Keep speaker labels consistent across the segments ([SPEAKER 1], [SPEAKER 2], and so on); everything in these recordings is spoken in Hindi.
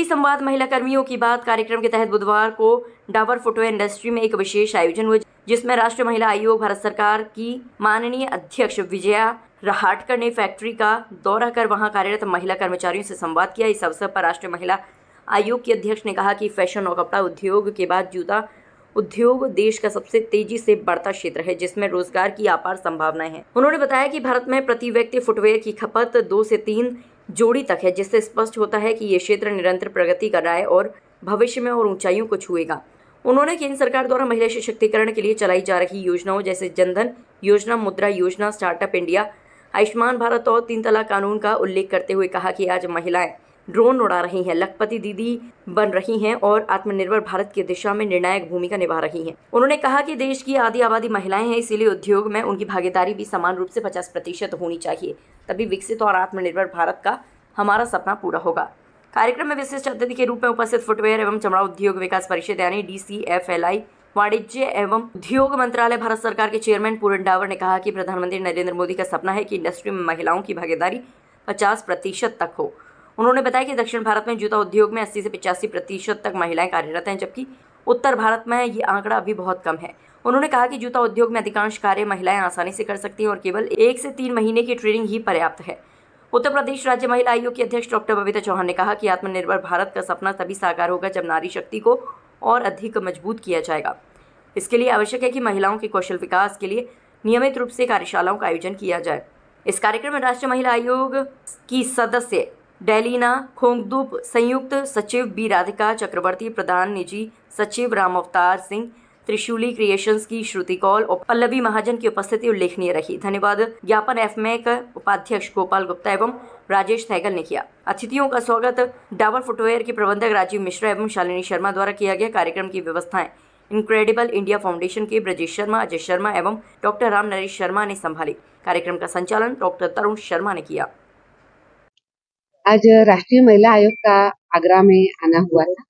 [SPEAKER 1] संवाद महिला कर्मियों की बात कार्यक्रम के तहत बुधवार को डाबर फुटवेयर इंडस्ट्री में एक विशेष आयोजन हुआ, जिसमें राष्ट्रीय महिला आयोग भारत सरकार की माननीय अध्यक्ष विजया रहाटकर ने फैक्ट्री का दौरा कर वहां कार्यरत महिला कर्मचारियों से संवाद किया। इस अवसर पर राष्ट्रीय महिला आयोग की अध्यक्ष ने कहा कि फैशन और कपड़ा उद्योग के बाद जूता उद्योग देश का सबसे तेजी से बढ़ता क्षेत्र है, जिसमें रोजगार की अपार संभावनाएं हैं। उन्होंने बताया कि भारत में प्रति व्यक्ति फुटवेयर की खपत 2 से 3 जोड़ी तक है, जिससे स्पष्ट होता है कि ये क्षेत्र निरंतर प्रगति कर रहा है और भविष्य में और ऊंचाइयों को छुएगा। उन्होंने केंद्र सरकार द्वारा महिला सशक्तिकरण के लिए चलाई जा रही योजनाओं जैसे जनधन योजना, मुद्रा योजना, स्टार्टअप इंडिया, आयुष्मान भारत और 3 तलाक कानून का उल्लेख करते हुए कहा कि आज महिलाएं ड्रोन उड़ा रही हैं, लखपति दीदी बन रही हैं और आत्मनिर्भर भारत की दिशा में निर्णायक भूमिका निभा रही हैं। उन्होंने कहा कि देश की आधी आबादी महिलाएं हैं, इसीलिए उद्योग में उनकी भागीदारी भी समान रूप से 50% होनी चाहिए, तभी विकसित और आत्मनिर्भर भारत का हमारा सपना पूरा होगा। कार्यक्रम में विशिष्ट अतिथि के रूप में उपस्थित फुटवेयर एवं चमड़ा उद्योग विकास परिषद यानी DCFLI वाणिज्य एवं उद्योग मंत्रालय भारत सरकार के चेयरमैन पूरन डावर ने कहा कि प्रधानमंत्री नरेंद्र मोदी का सपना है कि इंडस्ट्री में महिलाओं की भागीदारी 50% तक हो। उन्होंने बताया कि दक्षिण भारत में जूता उद्योग में 80 से 85% तक महिलाएं कार्यरत हैं, जबकि उत्तर भारत में ये आंकड़ा अभी बहुत कम है। उन्होंने कहा कि जूता उद्योग में अधिकांश कार्य महिलाएं आसानी से कर सकती हैं और केवल 1 से 3 महीने की ट्रेनिंग ही पर्याप्त है। उत्तर प्रदेश राज्य महिला आयोग की अध्यक्ष डॉक्टर बबीता चौहान ने कहा कि आत्मनिर्भर भारत का सपना तभी साकार होगा जब नारी शक्ति को और अधिक मजबूत किया जाएगा। इसके लिए आवश्यक है कि महिलाओं के कौशल विकास के लिए नियमित रूप से कार्यशालाओं का आयोजन किया जाए। इस कार्यक्रम में राष्ट्रीय महिला आयोग की सदस्य डेलीना खोंगदुप, संयुक्त सचिव बी राधिका चक्रवर्ती, प्रधान निजी सचिव राम अवतार सिंह, त्रिशूली क्रिएशंस की श्रुति कौल और पल्लवी महाजन की उपस्थिति उल्लेखनीय रही। धन्यवाद ज्ञापन FMAC उपाध्यक्ष गोपाल गुप्ता एवं राजेश थैगल ने किया। अतिथियों का स्वागत डाबर फुटवेयर के प्रबंधक राजीव मिश्रा एवं शालिनी शर्मा द्वारा किया गया। कार्यक्रम की व्यवस्थाएं इनक्रेडिबल इंडिया फाउंडेशन के ब्रजेश शर्मा, अजय शर्मा एवं डॉक्टर राम नरेश शर्मा ने संभाली। कार्यक्रम का संचालन डॉक्टर तरुण शर्मा ने किया।
[SPEAKER 2] आज राष्ट्रीय महिला आयोग का आगरा में आना हुआ था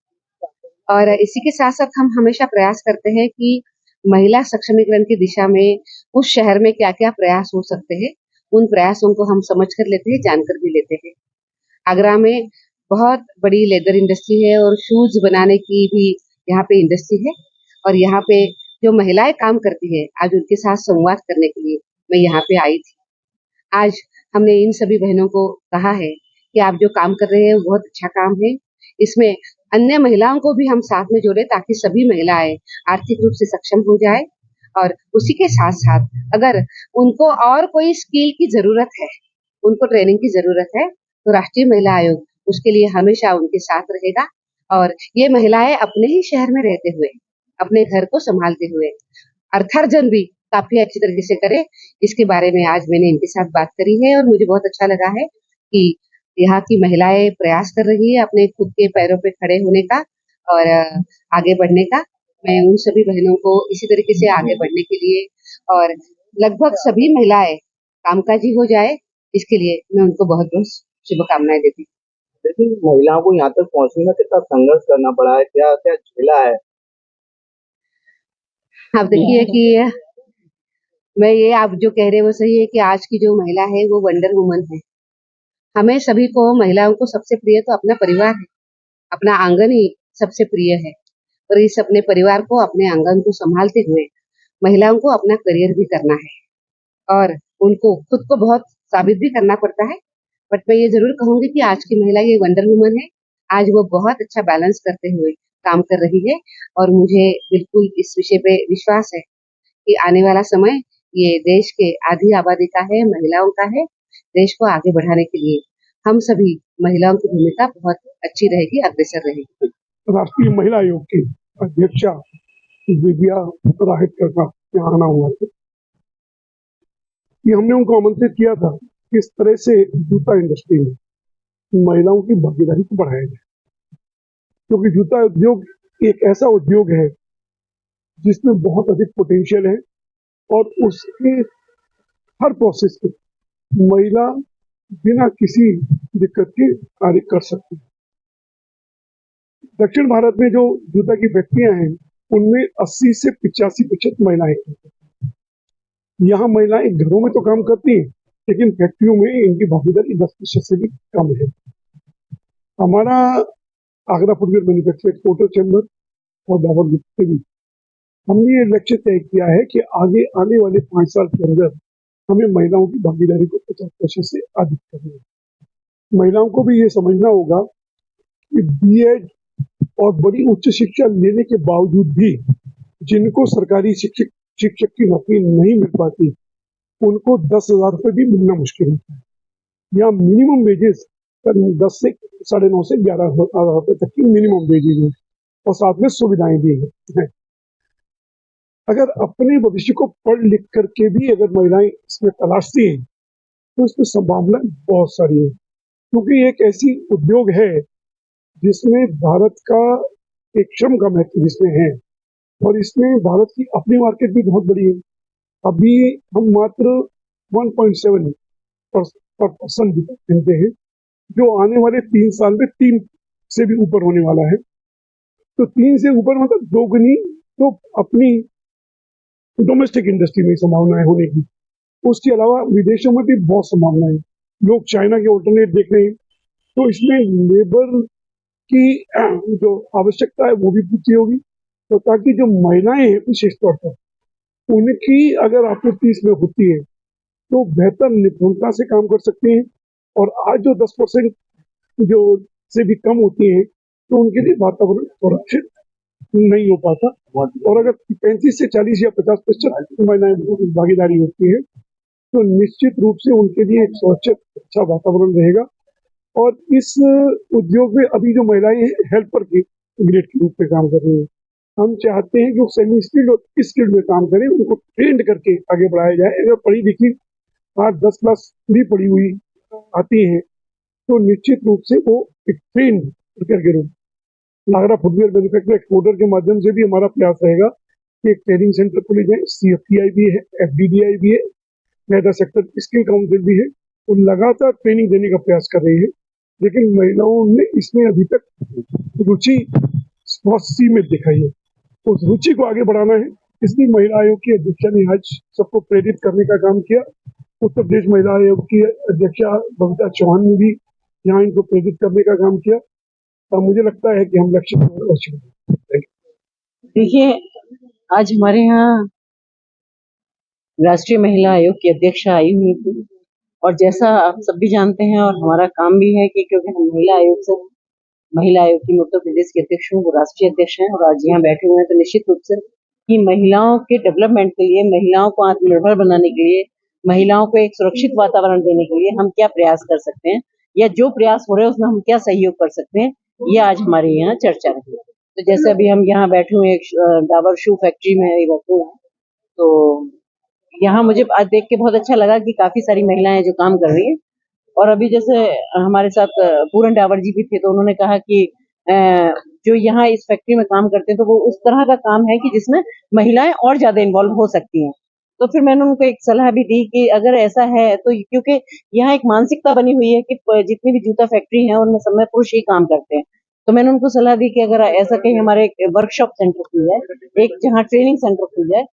[SPEAKER 2] और इसी के साथ साथ हम हमेशा प्रयास करते हैं कि महिला सक्षमीकरण की दिशा में उस शहर में क्या क्या प्रयास हो सकते हैं, उन प्रयासों को हम समझ कर लेते हैं, जानकर भी लेते हैं। आगरा में बहुत बड़ी लेदर इंडस्ट्री है और शूज बनाने की भी यहाँ पे इंडस्ट्री है और यहाँ पे जो महिलाएं काम करती है, आज उनके साथ संवाद करने के लिए मैं यहाँ पे आई थी। आज हमने इन सभी बहनों को कहा है कि आप जो काम कर रहे हैं वो बहुत अच्छा काम है, इसमें अन्य महिलाओं को भी हम साथ में जोड़े ताकि सभी महिलाएं आर्थिक रूप से सक्षम हो जाए और उसी के साथ साथ अगर उनको और कोई स्किल की जरूरत है, उनको ट्रेनिंग की जरूरत है, तो राष्ट्रीय महिला आयोग उसके लिए हमेशा उनके साथ रहेगा और ये महिलाएं अपने ही शहर में रहते हुए, अपने घर को संभालते हुए अर्थार्जन भी काफी अच्छी तरीके से करे। इसके बारे में आज मैंने इनके साथ बात करी है और मुझे बहुत अच्छा लगा है कि यहाँ की महिलाएं प्रयास कर रही है अपने खुद के पैरों पे खड़े होने का और आगे बढ़ने का। मैं उन सभी बहनों को इसी तरीके से आगे बढ़ने के लिए और लगभग सभी महिलाएं कामकाजी हो जाए, इसके लिए मैं उनको बहुत बहुत शुभकामनाएं देती हूँ।
[SPEAKER 3] लेकिन महिलाओं को यहाँ तक पहुँचने में कितना संघर्ष करना पड़ा है, क्या क्या झेला है?
[SPEAKER 2] आप देखिए कि मैं ये आप जो कह रहे हैं वो सही है कि आज की जो महिला है वो वंडर वुमन है। हमें सभी को, महिलाओं को सबसे प्रिय तो अपना परिवार है, अपना आंगन ही सबसे प्रिय है और इस अपने परिवार को, अपने आंगन को संभालते हुए महिलाओं को अपना करियर भी करना है और उनको खुद को बहुत साबित भी करना पड़ता है। बट मैं ये जरूर कहूंगी कि आज की महिला ये वंडर वुमन है, आज वो बहुत अच्छा बैलेंस करते हुए काम कर रही है और मुझे बिल्कुल इस विषय पे विश्वास है कि आने वाला समय ये देश के आधी आबादी का है, महिलाओं का है। देश को आगे बढ़ाने के लिए हम सभी महिलाओं की भूमिका बहुत अच्छी रहेगी, अग्रसर रहेगी।
[SPEAKER 4] राष्ट्रीय महिला आयोग की अध्यक्षा विजया राहेटकर का यहाँ आना हुआ था। ये हमने उनको आमंत्रित किया था कि इस तरह से जूता इंडस्ट्री में महिलाओं की भागीदारी को बढ़ाया जाए, क्योंकि जूता उद्योग एक ऐसा उद्योग है जिसमें बहुत अधिक पोटेंशियल है और उसके हर प्रोसेस में महिला बिना किसी दिक्कत के कार्य कर सकती है। दक्षिण भारत में जो जूता की फैक्ट्रियां हैं उनमें 80 से 85% महिलाएं हैं। यहाँ महिलाएं घरों में तो काम करती हैं, लेकिन फैक्ट्रियों में इनकी भागीदारी 10% से भी कम है। हमारा Agra footwear manufacture exporter chamber और डाबर ग्रुप के बीच हमने ये लक्ष्य तय किया है कि आगे आने वाले 5 साल के अंदर हमें महिलाओं की भागीदारी को 50% से अधिक करना है। महिलाओं को भी ये समझना होगा कि बीएड और बड़ी उच्च शिक्षा लेने के बावजूद भी जिनको सरकारी शिक्षक की नौकरी नहीं मिल पाती, उनको 10,000 रुपये भी मिलना मुश्किल होता है। यहाँ मिनिमम वेजेस 10 से 9.5 से 11,000 रुपये तक की मिनिमम वेजेज है और साथ में सुविधाएं भी हैं। अगर अपने भविष्य को पढ़ लिख करके भी अगर महिलाएं इसमें तलाशती हैं तो इसमें संभावना बहुत सारी है, क्योंकि एक ऐसी उद्योग है जिसमें भारत का एक श्रम का महत्व जिसमें है और इसमें भारत की अपनी मार्केट भी बहुत बड़ी है। अभी हम मात्र 1.7 पर पर्सन मिलते हैं, जो आने वाले 3 साल में 3 से भी ऊपर होने वाला है। तो 3 से ऊपर मतलब दोगुनी तो अपनी डोमेस्टिक इंडस्ट्री में संभावना है होने की। उसके अलावा विदेशों में भी बहुत संभावना है। लोग चाइना के ऑल्टरनेट देख रहे हैं, तो इसमें लेबर की जो आवश्यकता है वो भी पूर्ति होगी, तो ताकि जो महिलाएं हैं विशेष तौर पर उनकी अगर आपूर्ति इसमें होती है तो बेहतर निपुणता से काम कर सकते हैं। और आज जो 10% जो से भी कम होती हैं तो उनके लिए वातावरण सुरक्षित नहीं हो पाता। और अगर 35 से 40 या 50% महिलाएं भागीदारी होती है तो निश्चित रूप से उनके लिए एक सुरक्षित अच्छा वातावरण रहेगा। और इस उद्योग में अभी जो महिलाएं हेल्पर की ग्रेड के रूप में काम कर रही हैं, हम चाहते हैं कि वो सेमी स्किल्ड और स्किल्ड में काम करें, उनको ट्रेंड करके आगे बढ़ाया जाए। अगर पढ़ी लिखी 8-10 क्लास भी पढ़ी हुई आती हैं तो निश्चित रूप से वो एक ट्रेंड वर्कर के रूप आगरा फुटवेयर मैन्युफैक्चर एक्सपोर्टर के माध्यम से भी हमारा प्रयास रहेगा कि एक ट्रेनिंग सेंटर खोले जाए। CFTI भी है, FDDI भी है, मेगा सेक्टर स्किल काउंसिल भी है, वो लगातार ट्रेनिंग देने का प्रयास कर रही है, लेकिन महिलाओं ने इसमें अभी तक रुचि बहुत सीमित दिखाई है। उस रुचि को आगे बढ़ाना है, इसलिए महिला आयोग की अध्यक्षा ने आज सबको प्रेरित करने का काम किया। उत्तर प्रदेश महिला आयोग की अध्यक्षा बबीता चौहान ने भी यहाँ इनको प्रेरित करने का काम किया और मुझे लगता है कि हम लक्ष्य को अवश्य करेंगे।
[SPEAKER 5] देखिए, आज हमारे यहाँ राष्ट्रीय महिला आयोग की अध्यक्षा आई हुई थी और जैसा आप सब भी जानते हैं और हमारा काम भी है कि क्योंकि हम महिला आयोग की उत्तर प्रदेश के अध्यक्ष हूँ, वो राष्ट्रीय अध्यक्ष हैं और आज यहाँ बैठे हुए हैं, तो निश्चित रूप से कि महिलाओं के डेवलपमेंट के लिए, महिलाओं को आत्मनिर्भर बनाने के लिए, महिलाओं को एक सुरक्षित वातावरण देने के लिए हम क्या प्रयास कर सकते हैं या जो प्रयास हो रहे हैं उसमें हम क्या सहयोग कर सकते हैं, ये आज हमारे यहाँ चर्चा रही। तो जैसे अभी हम यहाँ बैठे हुए डाबर शू फैक्ट्री में बैठे हुए हैं, तो यहाँ मुझे आज देख के बहुत अच्छा लगा कि काफी सारी महिलाएं जो काम कर रही हैं। और अभी जैसे हमारे साथ पूरन डावर जी भी थे, तो उन्होंने कहा कि जो यहाँ इस फैक्ट्री में काम करते हैं तो वो उस तरह का काम है कि जिसमें महिलाएं और ज्यादा इन्वॉल्व हो सकती हैं। तो फिर मैंने उनको एक सलाह भी दी कि अगर ऐसा है तो, क्योंकि यहाँ एक मानसिकता बनी हुई है कि जितनी भी जूता फैक्ट्री है उनमें सब में पुरुष ही काम करते हैं, तो मैंने उनको सलाह दी कि अगर ऐसा कहीं हमारे एक वर्कशॉप सेंटर खुल जाए, एक जहाँ ट्रेनिंग सेंटर खुल जाए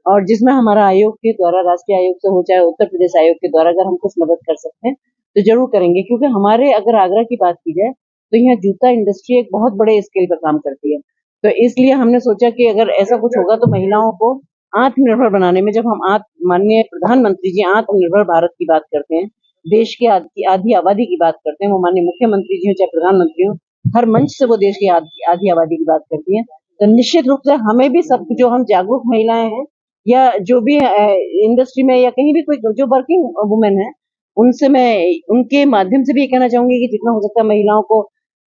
[SPEAKER 5] और जिसमें हमारा आयोग के द्वारा, राष्ट्रीय आयोग से हो चाहे उत्तर प्रदेश आयोग के द्वारा, अगर हम कुछ मदद कर सकते हैं तो जरूर करेंगे। क्योंकि हमारे अगर आगरा की बात की जाए तो यहाँ जूता इंडस्ट्री एक बहुत बड़े स्केल पर काम करती है, तो इसलिए हमने सोचा कि अगर ऐसा कुछ होगा तो महिलाओं को आत्मनिर्भर बनाने में, जब हम माननीय प्रधानमंत्री जी आत्मनिर्भर भारत की बात करते हैं, देश की आधी आबादी की बात करते हैं, वो माननीय मुख्यमंत्री जी हो चाहे प्रधानमंत्री हो, हर मंच से वो देश की आधी आबादी की बात करती है, तो निश्चित रूप से हमें भी सब जो हम जागरूक महिलाएं हैं या जो भी इंडस्ट्री में या कहीं भी कोई जो वर्किंग वुमेन है, उनसे मैं उनके माध्यम से भी ये कहना चाहूंगी कि जितना हो सकता है महिलाओं को,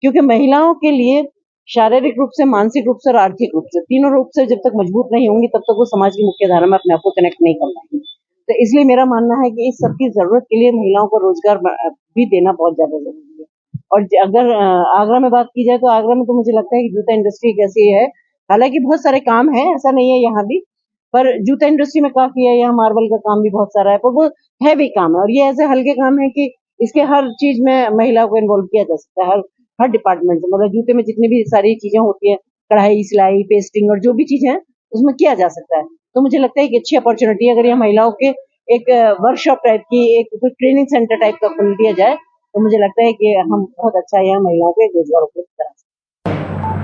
[SPEAKER 5] क्योंकि महिलाओं के लिए शारीरिक रूप से, मानसिक रूप से और आर्थिक रूप से, तीनों रूप से जब तक मजबूत नहीं होंगी तब तक वो समाज की मुख्य धारा में अपने आप को कनेक्ट नहीं कर पाएंगी। तो इसलिए मेरा मानना है कि इस सब की जरूरत के लिए महिलाओं को रोजगार भी देना बहुत ज्यादा जरूरी है। और अगर आगरा में बात की जाए तो आगरा में तो मुझे लगता है कि जूता इंडस्ट्री कैसी है, हालांकि बहुत सारे काम है, ऐसा नहीं है यहाँ भी, पर जूता इंडस्ट्री में काफी है, यहाँ मार्बल का काम भी बहुत सारा है, पर वो हैवी काम है और ये ऐसे हल्के काम है कि इसके हर चीज में महिला को इन्वॉल्व किया जा सकता है, हर डिपार्टमेंट से, मतलब जूते में जितनी भी सारी चीजें होती है, कढ़ाई, सिलाई, पेस्टिंग और जो भी चीजें हैं उसमें किया जा सकता है। तो मुझे लगता है कि अच्छी अपॉर्चुनिटी है अगर ये महिलाओं के एक वर्कशॉप टाइप की, एक कुछ ट्रेनिंग सेंटर टाइप का खोल दिया जाए, तो मुझे लगता है कि हम बहुत अच्छा यहाँ महिलाओं को एक रोजगार उपलब्ध करा सकते हैं।
[SPEAKER 4] है।